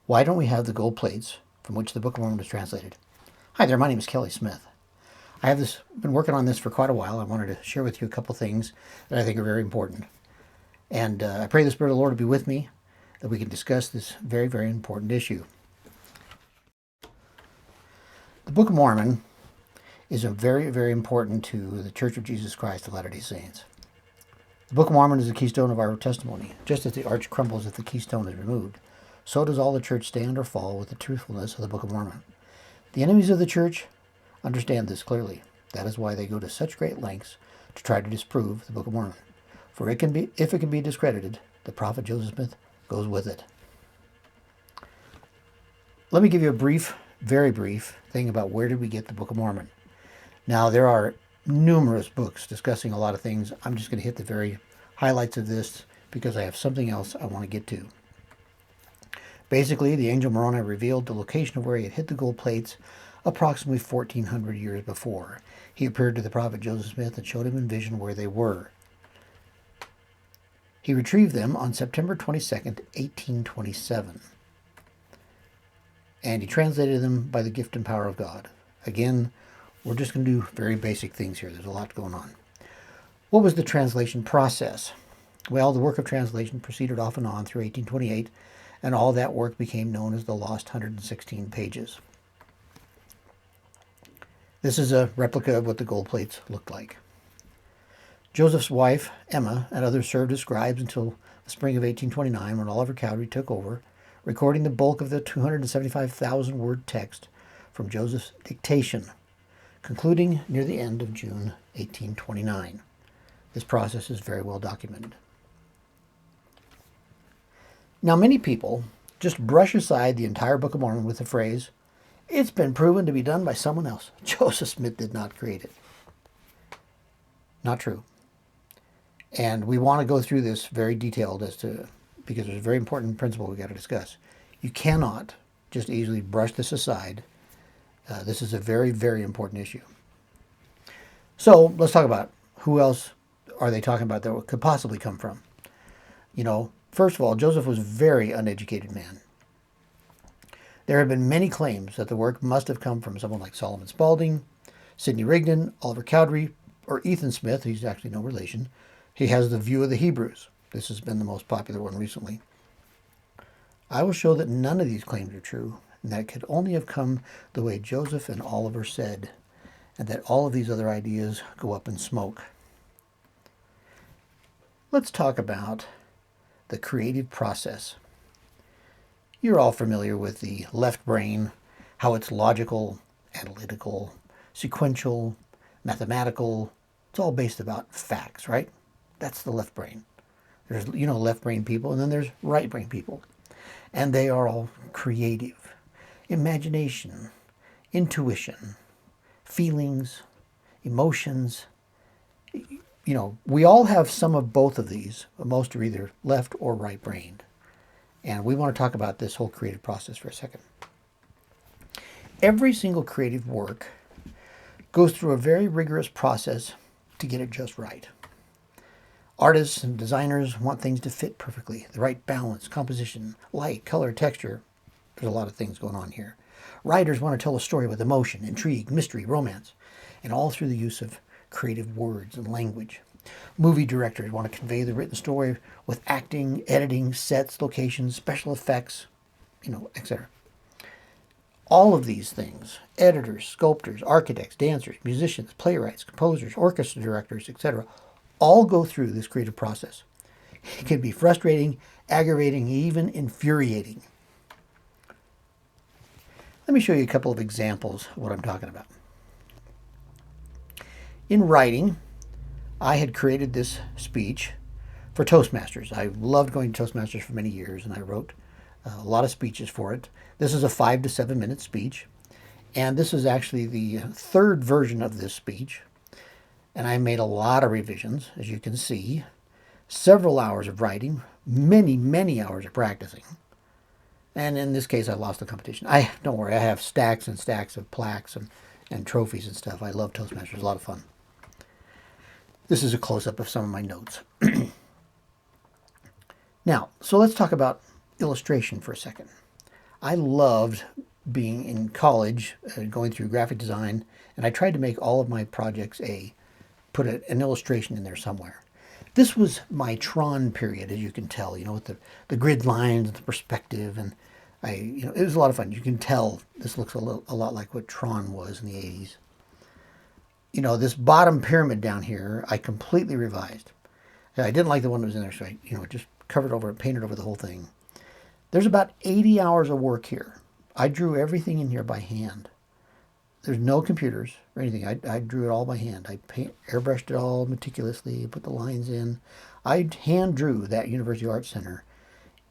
Why don't we have the gold plates from which the Book of Mormon was translated? Hi there, my name is Kelly Smith. I have been working on this for quite a while. I wanted to share with you a couple things that I think are very important. And I pray the Spirit of the Lord to be with me, that we can discuss this very, very important issue. The Book of Mormon is very, very important to the Church of Jesus Christ of Latter-day Saints. The Book of Mormon is the keystone of our testimony. Just as the arch crumbles if the keystone is removed, so does all the church stand or fall with the truthfulness of the Book of Mormon. The enemies of the church understand this clearly. That is why they go to such great lengths to try to disprove the Book of Mormon. For if it can be discredited, the prophet Joseph Smith goes with it. Let me give you a brief, very brief thing about where did we get the Book of Mormon. Now, there are numerous books discussing a lot of things. I'm just going to hit the very highlights of this because I have something else I want to get to. Basically, the angel Moroni revealed the location of where he had hid the gold plates approximately 1,400 years before. He appeared to the prophet Joseph Smith and showed him in vision where they were. He retrieved them on September 22nd, 1827. And he translated them by the gift and power of God. Again, we're just going to do very basic things here. There's a lot going on. What was the translation process? Well, the work of translation proceeded off and on through 1828, and all that work became known as the Lost 116 Pages. This is a replica of what the gold plates looked like. Joseph's wife, Emma, and others served as scribes until the spring of 1829 when Oliver Cowdery took over, recording the bulk of the 275,000-word text from Joseph's dictation, concluding near the end of June 1829. This process is very well documented. Now, many people just brush aside the entire Book of Mormon with the phrase, "It's been proven to be done by someone else. Joseph Smith did not create it." Not true. And we want to go through this very detailed because there's a very important principle we've got to discuss. You cannot just easily brush this aside. This is a very, very important issue. So let's talk about who else are they talking about that could possibly come from. First of all, Joseph was a very uneducated man. There have been many claims that the work must have come from someone like Solomon Spaulding, Sidney Rigdon, Oliver Cowdery, or Ethan Smith. He's actually no relation. He has the View of the Hebrews. This has been the most popular one recently. I will show that none of these claims are true, and that it could only have come the way Joseph and Oliver said, and that all of these other ideas go up in smoke. Let's talk about the creative process. You're all familiar with the left brain, how it's logical, analytical, sequential, mathematical. It's all based about facts, right? That's the left brain. There's, left brain people, and then there's right brain people. And they are all creative. Imagination, intuition, feelings, emotions. We all have some of both of these. Most are either left or right brained. And we want to talk about this whole creative process for a second. Every single creative work goes through a very rigorous process to get it just right. Artists and designers want things to fit perfectly, the right balance, composition, light, color, texture. There's a lot of things going on here. Writers want to tell a story with emotion, intrigue, mystery, romance, and all through the use of creative words and language. Movie directors want to convey the written story with acting, editing, sets, locations, special effects, etc. All of these things, editors, sculptors, architects, dancers, musicians, playwrights, composers, orchestra directors, etc., all go through this creative process. It can be frustrating, aggravating, even infuriating. Let me show you a couple of examples of what I'm talking about. In writing, I had created this speech for Toastmasters. I loved going to Toastmasters for many years, and I wrote a lot of speeches for it. This is a 5 to 7 minute speech, and this is actually the third version of this speech. And I made a lot of revisions, as you can see, several hours of writing, many, many hours of practicing. And in this case, I lost the competition. Don't worry, I have stacks and stacks of plaques and trophies and stuff. I love Toastmasters, a lot of fun. This is a close-up of some of my notes. Now, so let's talk about illustration for a second. I loved being in college, going through graphic design, and I tried to make all of my projects put an illustration in there somewhere. This was my Tron period, as you can tell, with the grid lines and the perspective, and it was a lot of fun. You can tell this looks a lot like what Tron was in the 80s. This bottom pyramid down here, I completely revised. I didn't like the one that was in there, so I, just covered over it, painted over the whole thing. There's about 80 hours of work here. I drew everything in here by hand. There's no computers or anything. I drew it all by hand. I airbrushed it all meticulously, put the lines in. I hand drew that University Arts Center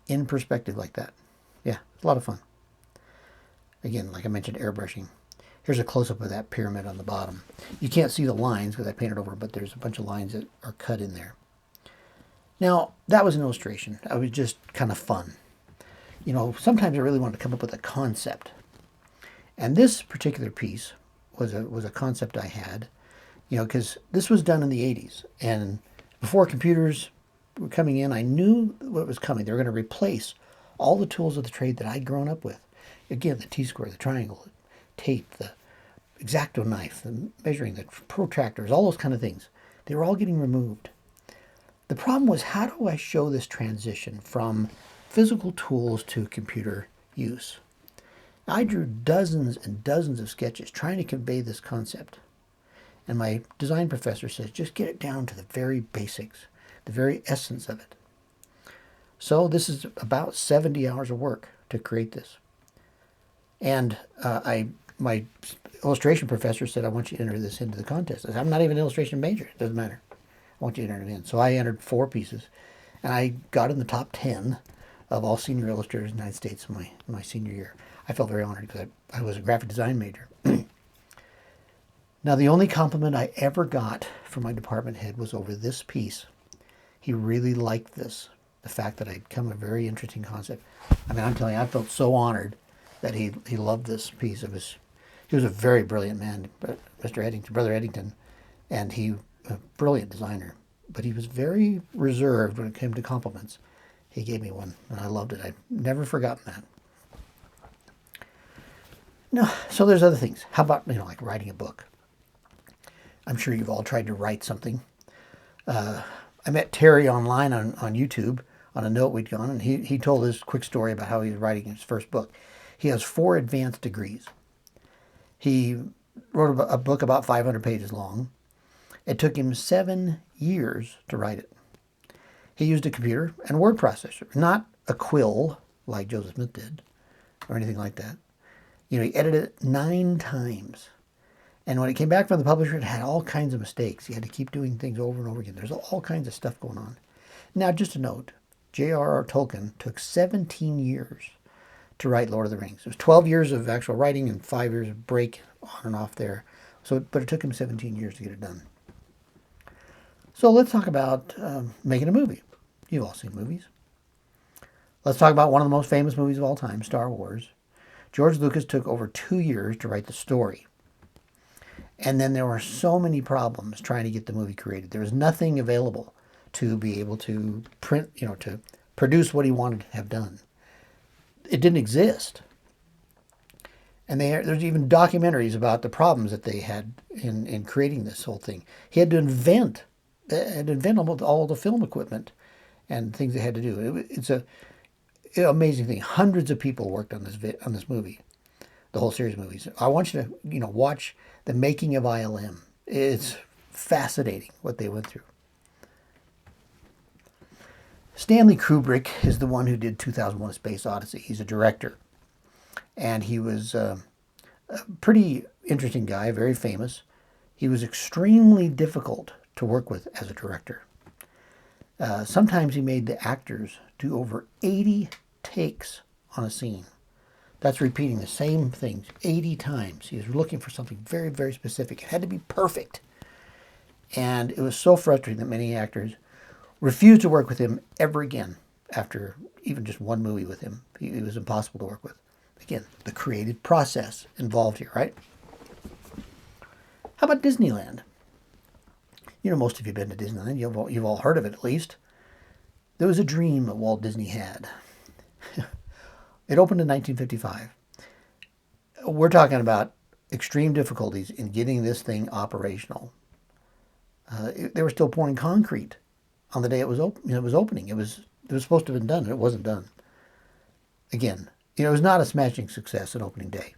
in perspective like that. Yeah, it's a lot of fun. Again, like I mentioned, airbrushing. Here's a close-up of that pyramid on the bottom. You can't see the lines because I painted over, but there's a bunch of lines that are cut in there. Now, that was an illustration. It was just kind of fun. Sometimes I really wanted to come up with a concept. And this particular piece was a concept I had, because this was done in the 80s. And before computers were coming in, I knew what was coming. They were going to replace all the tools of the trade that I'd grown up with. Again, the T-square, the triangle, the tape, the X-Acto knife, the measuring, the protractors, all those kind of things. They were all getting removed. The problem was, how do I show this transition from physical tools to computer use? I drew dozens and dozens of sketches trying to convey this concept. And my design professor says, just get it down to the very basics, the very essence of it. So this is about 70 hours of work to create this. And my illustration professor said, I want you to enter this into the contest. I said, I'm not even an illustration major. It doesn't matter. I want you to enter it in. So I entered 4 pieces, and I got in the top 10 of all senior illustrators in the United States in my senior year. I felt very honored because I was a graphic design major. Now, the only compliment I ever got from my department head was over this piece. He really liked this, the fact that I'd come a very interesting concept. I mean, I'm telling you, I felt so honored that he loved this piece. He was a very brilliant man, Mr. Eddington, Brother Eddington, and he a brilliant designer. But he was very reserved when it came to compliments. He gave me one, and I loved it. I've never forgotten that. No, so there's other things. How about, like writing a book? I'm sure you've all tried to write something. I met Terry online on YouTube on a note we'd gone, and he told his quick story about how he was writing his first book. He has 4 advanced degrees. He wrote a book about 500 pages long. It took him 7 years to write it. He used a computer and a word processor, not a quill like Joseph Smith did or anything like that. He edited it 9 times. And when it came back from the publisher, it had all kinds of mistakes. He had to keep doing things over and over again. There's all kinds of stuff going on. Now, just a note, J.R.R. Tolkien took 17 years to write Lord of the Rings. It was 12 years of actual writing and 5 years of break on and off there. But it took him 17 years to get it done. So let's talk about making a movie. You've all seen movies. Let's talk about one of the most famous movies of all time, Star Wars. George Lucas took over 2 years to write the story. And then there were so many problems trying to get the movie created. There was nothing available to be able to print, to produce what he wanted to have done. It didn't exist. And there's even documentaries about the problems that they had in creating this whole thing. He had to invent almost all the film equipment and things they had to do. It's an amazing thing. Hundreds of people worked on this movie, the whole series of movies. I want you to watch the making of ILM. It's fascinating what they went through. Stanley Kubrick is the one who did 2001: A Space Odyssey. He's a director. And he was a pretty interesting guy, very famous. He was extremely difficult to work with as a director. Sometimes he made the actors do over 80 takes on a scene. That's repeating the same thing 80 times. He was looking for something very, very specific. It had to be perfect. And it was so frustrating that many actors refused to work with him ever again after even just one movie with him. He was impossible to work with. Again, the creative process involved here, right? How about Disneyland? Most of you have been to Disneyland. You've all heard of it, at least. There was a dream that Walt Disney had. It opened in 1955. We're talking about extreme difficulties in getting this thing operational. They were still pouring concrete on the day it was it was opening. It was supposed to have been done, and it wasn't done. Again, it was not a smashing success on opening day,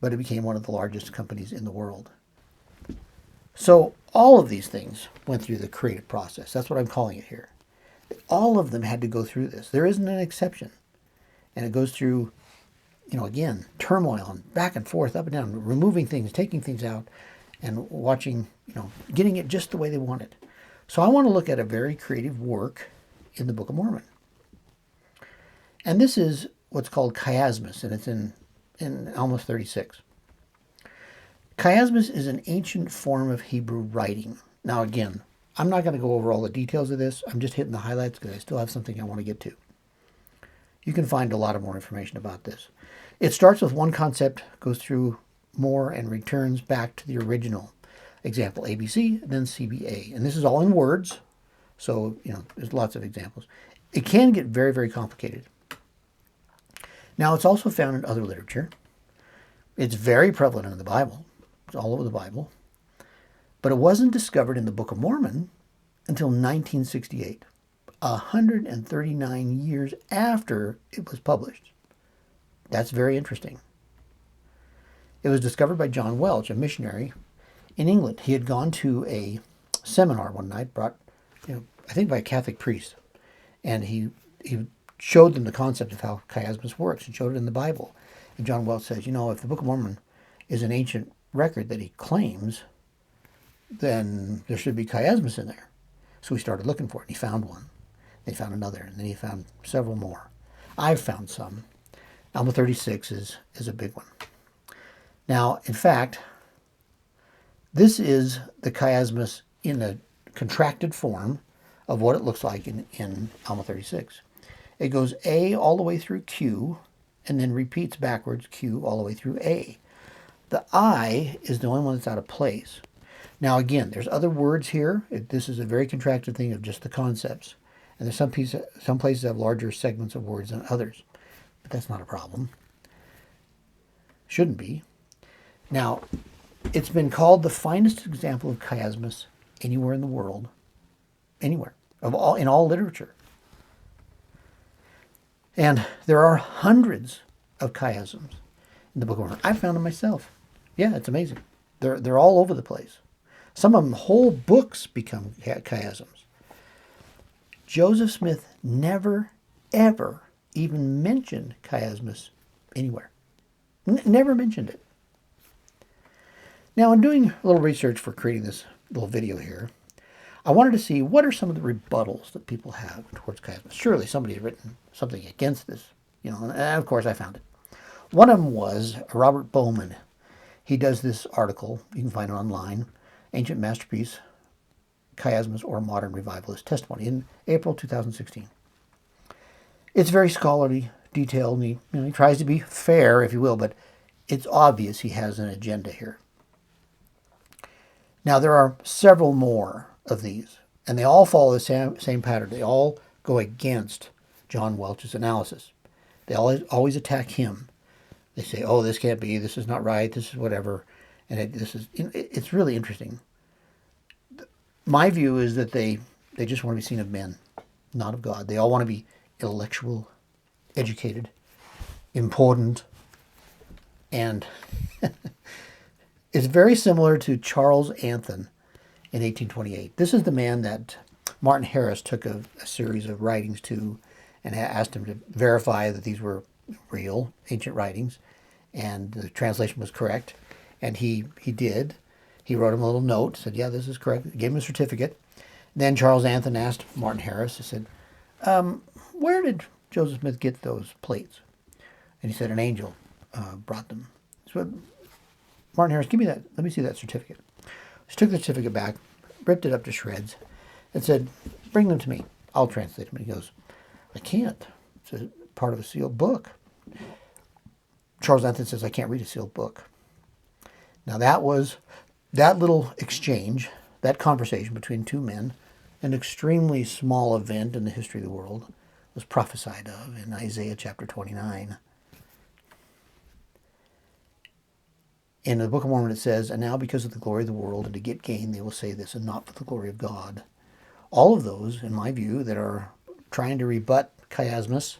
but it became one of the largest companies in the world. So all of these things went through the creative process. That's what I'm calling it here. All of them had to go through this. There isn't an exception. And it goes through, again, turmoil and back and forth, up and down, removing things, taking things out, and watching, getting it just the way they want it. So I want to look at a very creative work in the Book of Mormon. And this is what's called Chiasmus, and it's in Alma 36. Chiasmus is an ancient form of Hebrew writing. Now again, I'm not going to go over all the details of this. I'm just hitting the highlights because I still have something I want to get to. You can find a lot of more information about this. It starts with one concept, goes through more, and returns back to the original. Example, ABC, then CBA. And this is all in words, so, there's lots of examples. It can get very, very complicated. Now, it's also found in other literature. It's very prevalent in the Bible. It's all over the Bible. But it wasn't discovered in the Book of Mormon until 1968, 139 years after it was published. That's very interesting. It was discovered by John Welch, a missionary in England. He had gone to a seminar one night, brought, I think by a Catholic priest, and he showed them the concept of how chiasmus works and showed it in the Bible. And John Welch says, if the Book of Mormon is an ancient record that he claims, then there should be chiasmus in there. So he started looking for it. He found one. They found another, and then he found several more. I've found some. Alma 36 is a big one. Now, in fact, this is the chiasmus in a contracted form of what it looks like in Alma 36. It goes A all the way through Q, and then repeats backwards Q all the way through A. The I is the only one that's out of place. Now again, there's other words here. This is a very contracted thing of just the concepts. And there's some places have larger segments of words than others. But that's not a problem. Shouldn't be. Now, it's been called the finest example of chiasmus anywhere in the world. Anywhere. In all literature. And there are hundreds of chiasms in the Book of Mormon. I found them myself. Yeah, it's amazing. They're all over the place. Some of them, whole books become chiasms. Joseph Smith never, ever even mentioned chiasmus anywhere. Never mentioned it. Now, in doing a little research for creating this little video here, I wanted to see what are some of the rebuttals that people have towards chiasmus. Surely somebody had written something against this, and of course I found it. One of them was Robert Bowman. He does this article, you can find it online, Ancient Masterpiece, Chiasmus or Modern Revivalist Testimony, in April 2016. It's very scholarly, detailed, and he tries to be fair, if you will, but it's obvious he has an agenda here. Now, there are several more of these, and they all follow the same pattern. They all go against John Welch's analysis. They always attack him. They say, oh, this can't be, this is not right, this is whatever, and it's really interesting. My view is that they just want to be seen of men, not of God. They all want to be intellectual, educated, important, and it's very similar to Charles Anthon in 1828. This is the man that Martin Harris took a series of writings to and asked him to verify that these were real ancient writings and the translation was correct. And he did. He wrote him a little note, said, yeah, this is correct. Gave him a certificate. Then Charles Anthon asked Martin Harris, he said, where did Joseph Smith get those plates? And he said, an angel brought them. So Martin Harris, give me that. Let me see that certificate. He took the certificate back, ripped it up to shreds, and said, bring them to me. I'll translate them. And he goes, I can't. It's a part of a sealed book. Charles Anthon says, I can't read a sealed book. Now that little exchange, that conversation between two men, an extremely small event in the history of the world, was prophesied of in Isaiah chapter 29. In the Book of Mormon it says, "And now because of the glory of the world and to get gain, they will say this, and not for the glory of God." All of those, in my view, that are trying to rebut Chiasmus,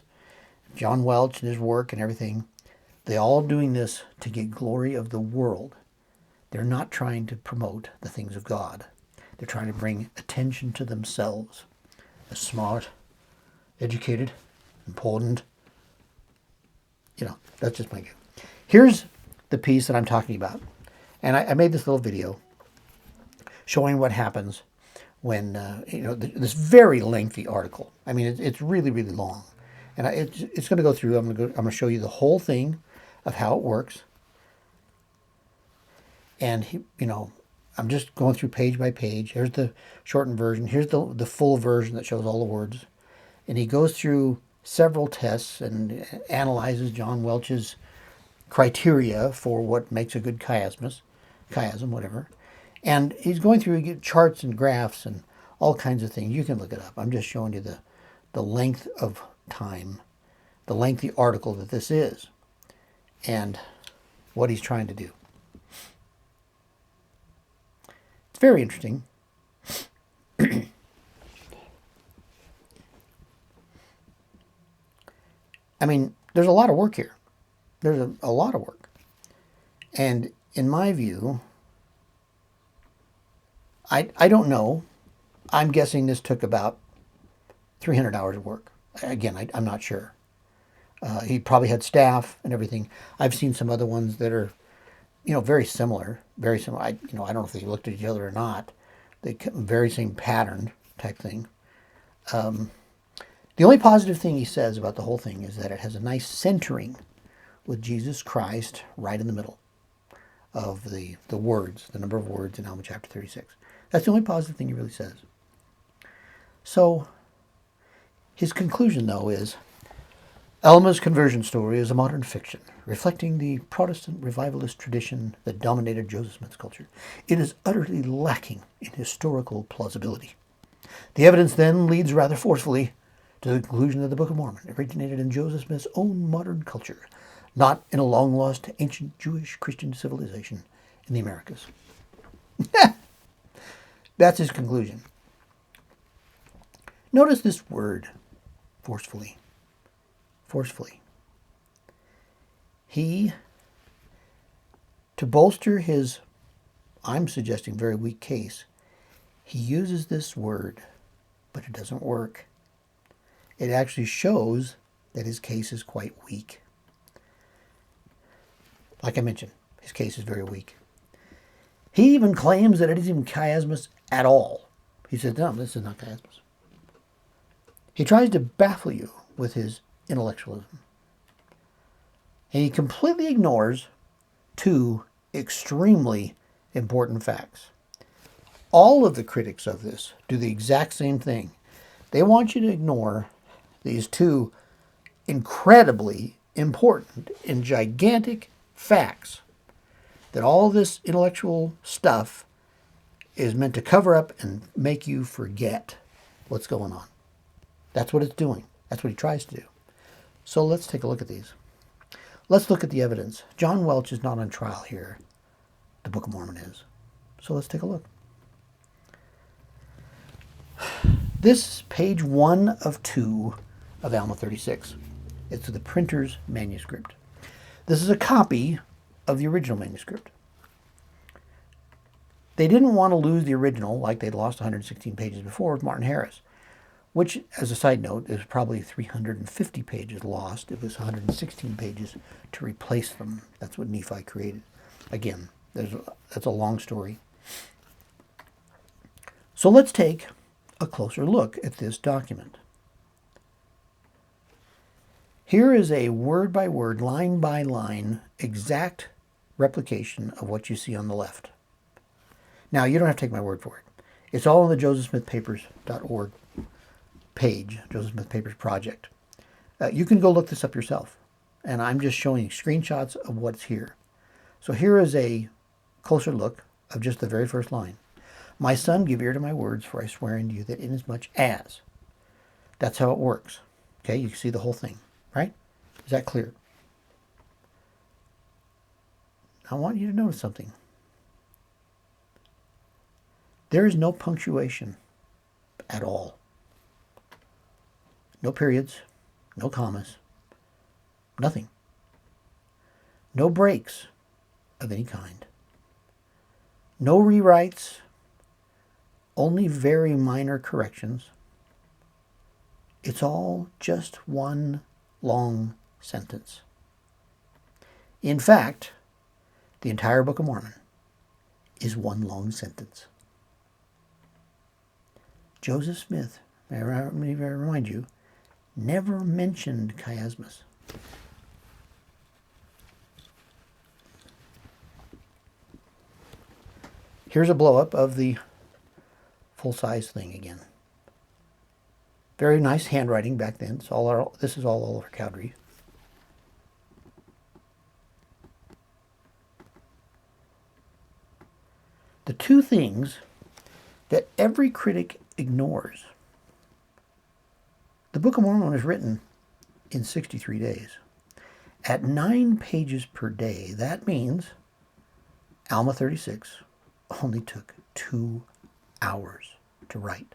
John Welch and his work and everything, they're all doing this to get glory of the world. They're not trying to promote the things of God. They're trying to bring attention to themselves as smart, educated, important. That's just my view. Here's the piece that I'm talking about. And I made this little video showing what happens when, this very lengthy article. I mean, it's really, really long. And it's going to go through. I'm going to show you the whole thing of how it works. And, I'm just going through page by page. Here's the shortened version. Here's the full version that shows all the words. And he goes through several tests and analyzes John Welch's criteria for what makes a good chiasm, whatever. And he's going through charts and graphs and all kinds of things. You can look it up. I'm just showing you the length of time, the lengthy article that this is, and what he's trying to do. It's very interesting. I mean, there's a lot of work here. There's a lot of work. And in my view, I don't know. I'm guessing this took about 300 hours of work. Again, I'm not sure. He probably had staff and everything. I've seen some other ones that are, very similar. Very similar. I don't know if they looked at each other or not. They very same pattern type thing. The only positive thing he says about the whole thing is that it has a nice centering with Jesus Christ right in the middle of the words, the number of words in Alma chapter 36. That's the only positive thing he really says. So his conclusion, though, is Alma's conversion story is a modern fiction, reflecting the Protestant revivalist tradition that dominated Joseph Smith's culture. It is utterly lacking in historical plausibility. The evidence then leads rather forcefully to the conclusion that the Book of Mormon originated in Joseph Smith's own modern culture, not in a long-lost ancient Jewish Christian civilization in the Americas. That's his conclusion. Notice this word, forcefully. Forcefully. He, to bolster his, I'm suggesting, very weak case, he uses this word, but it doesn't work. It actually shows that his case is quite weak. Like I mentioned, his case is very weak. He even claims that it isn't chiasmus at all. He says, no, this is not chiasmus. He tries to baffle you with his intellectualism. And he completely ignores two extremely important facts. All of the critics of this do the exact same thing. They want you to ignore these two incredibly important and gigantic facts that all this intellectual stuff is meant to cover up and make you forget what's going on. That's what it's doing. That's what he tries to do. So let's take a look at these. Let's look at the evidence. John Welch is not on trial here. The Book of Mormon is. So let's take a look. This is page 1 of 2 of Alma 36. It's the printer's manuscript. This is a copy of the original manuscript. They didn't want to lose the original like they'd lost 116 pages before with Martin Harris, which, as a side note, is probably 350 pages lost. It was 116 pages to replace them. That's what Nephi created. Again, that's a long story. So let's take a closer look at this document. Here is a word by word, line by line, exact replication of what you see on the left. Now, you don't have to take my word for it. It's all on the josephsmithpapers.org page, Joseph Smith Papers Project. You can go look this up yourself. And I'm just showing you screenshots of what's here. So here is a closer look of just the very first line. My son, give ear to my words, for I swear unto you that inasmuch as. That's how it works. Okay, you can see the whole thing, right? Is that clear? I want you to notice something. There is no punctuation at all. No periods, no commas, nothing. No breaks of any kind. No rewrites, only very minor corrections. It's all just one long sentence. In fact, the entire Book of Mormon is one long sentence. Joseph Smith, may I remind you, never mentioned chiasmus. Here's a blow-up of the full-size thing again. Very nice handwriting back then. This is all Oliver Cowdery. The two things that every critic ignores. The Book of Mormon was written in 63 days. At 9 pages per day, that means Alma 36 only took 2 hours to write.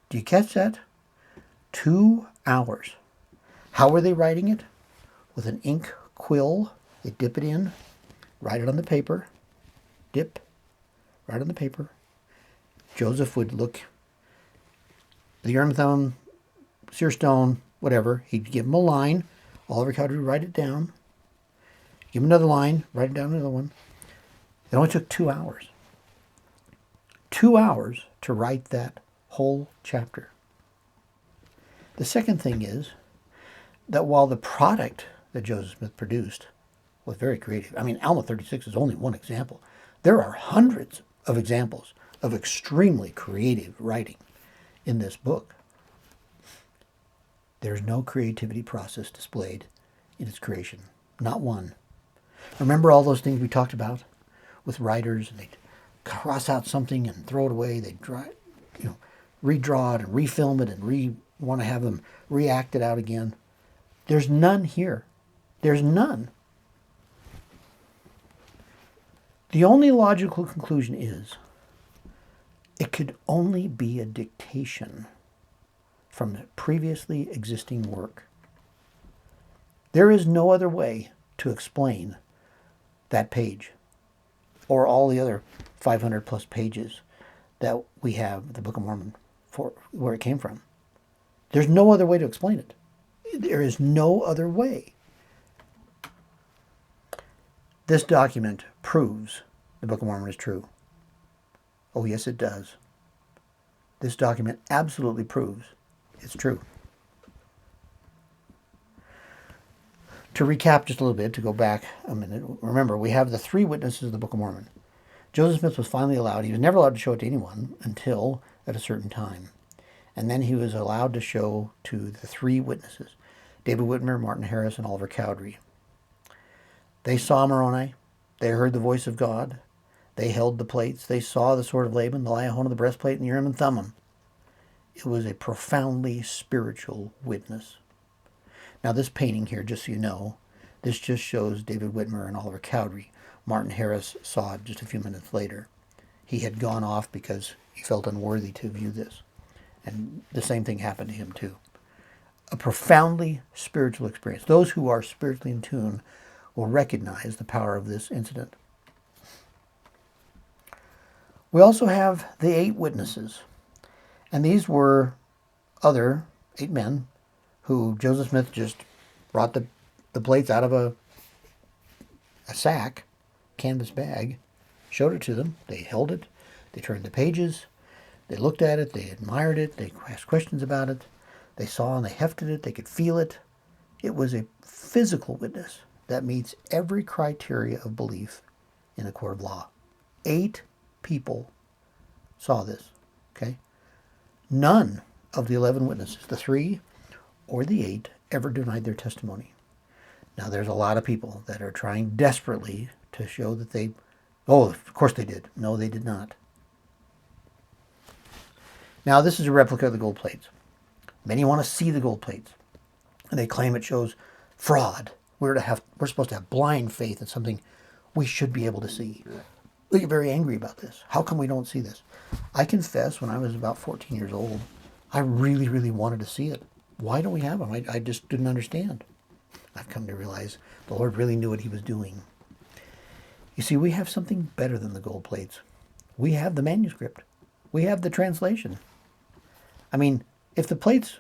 Do you catch that? 2 hours. How were they writing it? With an ink quill. They dip it in, write it on the paper, dip, write on the paper. Joseph would look, the Urim and Thummim, seer stone, whatever. He'd give him a line. Oliver Cowdery would write it down. Give him another line, write it down another one. It only took 2 hours. 2 hours to write that whole chapter. The second thing is that while the product that Joseph Smith produced was very creative, I mean, Alma 36 is only one example. There are hundreds of examples of extremely creative writing in this book. There's no creativity process displayed in its creation. Not one. Remember all those things we talked about with writers? They'd cross out something and throw it away. They'd redraw it and refilm it and want to have them react it out again. There's none here. There's none. The only logical conclusion is it could only be a dictation from the previously existing work. There is no other way to explain that page or all the other 500 plus pages that we have the Book of Mormon for where it came from. There's no other way to explain it. There is no other way. This document proves the Book of Mormon is true. Oh, yes, it does. This document absolutely proves it's true. To recap just a little bit, to go back a minute, remember, we have the 3 witnesses of the Book of Mormon. Joseph Smith was finally allowed. He was never allowed to show it to anyone until at a certain time. And then he was allowed to show to the 3 witnesses, David Whitmer, Martin Harris, and Oliver Cowdery. They saw Moroni. They heard the voice of God. They held the plates. They saw the sword of Laban, the Liahona, the breastplate, and the Urim and Thummim. It was a profoundly spiritual witness. Now this painting here, just so you know, this just shows David Whitmer and Oliver Cowdery. Martin Harris saw it just a few minutes later. He had gone off because he felt unworthy to view this. And the same thing happened to him too. A profoundly spiritual experience. Those who are spiritually in tune will recognize the power of this incident. We also have the 8 witnesses. And these were other 8 men who Joseph Smith just brought the plates out of a sack, canvas bag, showed it to them. They held it. They turned the pages. They looked at it. They admired it. They asked questions about it. They saw and they hefted it. They could feel it. It was a physical witness that meets every criteria of belief in a court of law. 8 people saw this. Okay? None of the 11 witnesses, the 3 or the 8, ever denied their testimony. Now, there's a lot of people that are trying desperately to show that they, oh, of course they did. No, they did not. Now, this is a replica of the gold plates. Many want to see the gold plates, and they claim it shows fraud. We're supposed to have blind faith in something we should be able to see. They get very angry about this. How come we don't see this? I confess, when I was about 14 years old, I really, really wanted to see it. Why don't we have them? I just didn't understand. I've come to realize the Lord really knew what he was doing. You see, we have something better than the gold plates. We have the manuscript. We have the translation. I mean, if the plates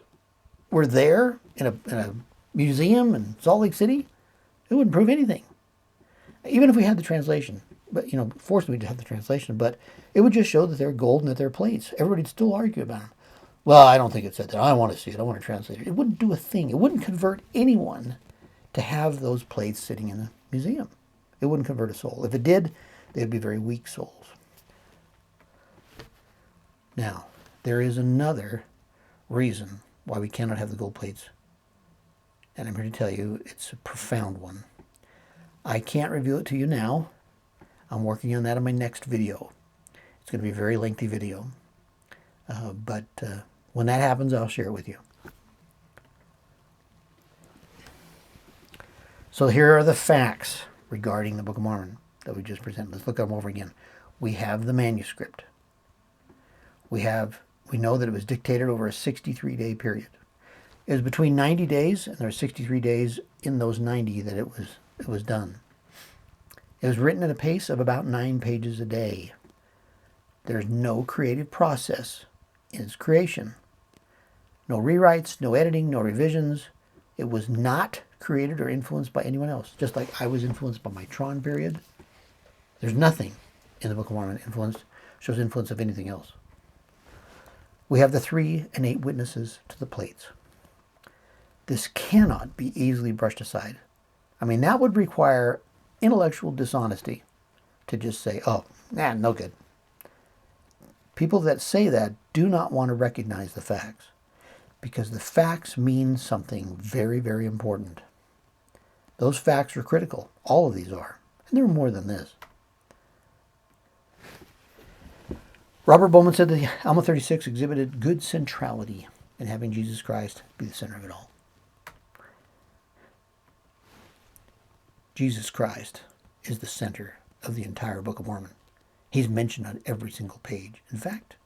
were there in a museum in Salt Lake City, it wouldn't prove anything. Even if we had the translation, but forced me to have the translation, but it would just show that they're gold and that they're plates. Everybody'd still argue about them. Well, I don't think it said that. I want to see it. I want to translate it. It wouldn't do a thing. It wouldn't convert anyone to have those plates sitting in a museum. It wouldn't convert a soul. If it did, they'd be very weak souls. Now, there is another reason why we cannot have the gold plates. And I'm here to tell you, it's a profound one. I can't reveal it to you now. I'm working on that in my next video. It's going to be a very lengthy video. But when that happens, I'll share it with you. So here are the facts regarding the Book of Mormon that we just presented. Let's look them over again. We have the manuscript. We know that it was dictated over a 63-day period. It was between 90 days, and there were 63 days in those 90 that it was done. It was written at a pace of about 9 pages a day. There's no creative process in its creation. No rewrites, no editing, no revisions. It was not created or influenced by anyone else, just like I was influenced by my Tron period. There's nothing in the Book of Mormon shows influence of anything else. We have the 3 and 8 witnesses to the plates. This cannot be easily brushed aside. I mean, that would require intellectual dishonesty to just say, oh, no good. People that say that do not want to recognize the facts, because the facts mean something very, very important. Those facts are critical. All of these are. And there are more than this. Robert Bowman said that Alma 36 exhibited good centrality in having Jesus Christ be the center of it all. Jesus Christ is the center of the entire Book of Mormon. He's mentioned on every single page. In fact,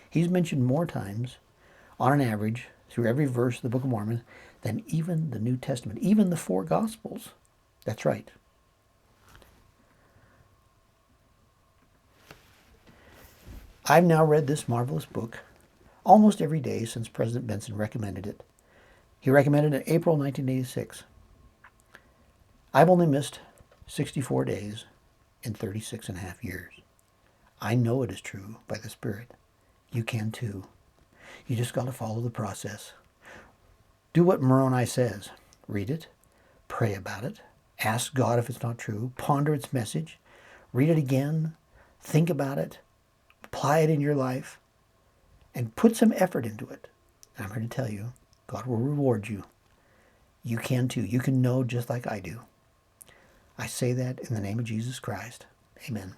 he's mentioned more times, on an average, through every verse of the Book of Mormon, than even the New Testament, even the 4 Gospels. That's right. I've now read this marvelous book almost every day since President Benson recommended it. He recommended it in April 1986. I've only missed 64 days in 36 and a half years. I know it is true by the Spirit. You can too. You just got to follow the process. Do what Moroni says. Read it. Pray about it. Ask God if it's not true. Ponder its message. Read it again. Think about it. Apply it in your life. And put some effort into it. I'm here to tell you, God will reward you. You can too. You can know just like I do. I say that in the name of Jesus Christ. Amen.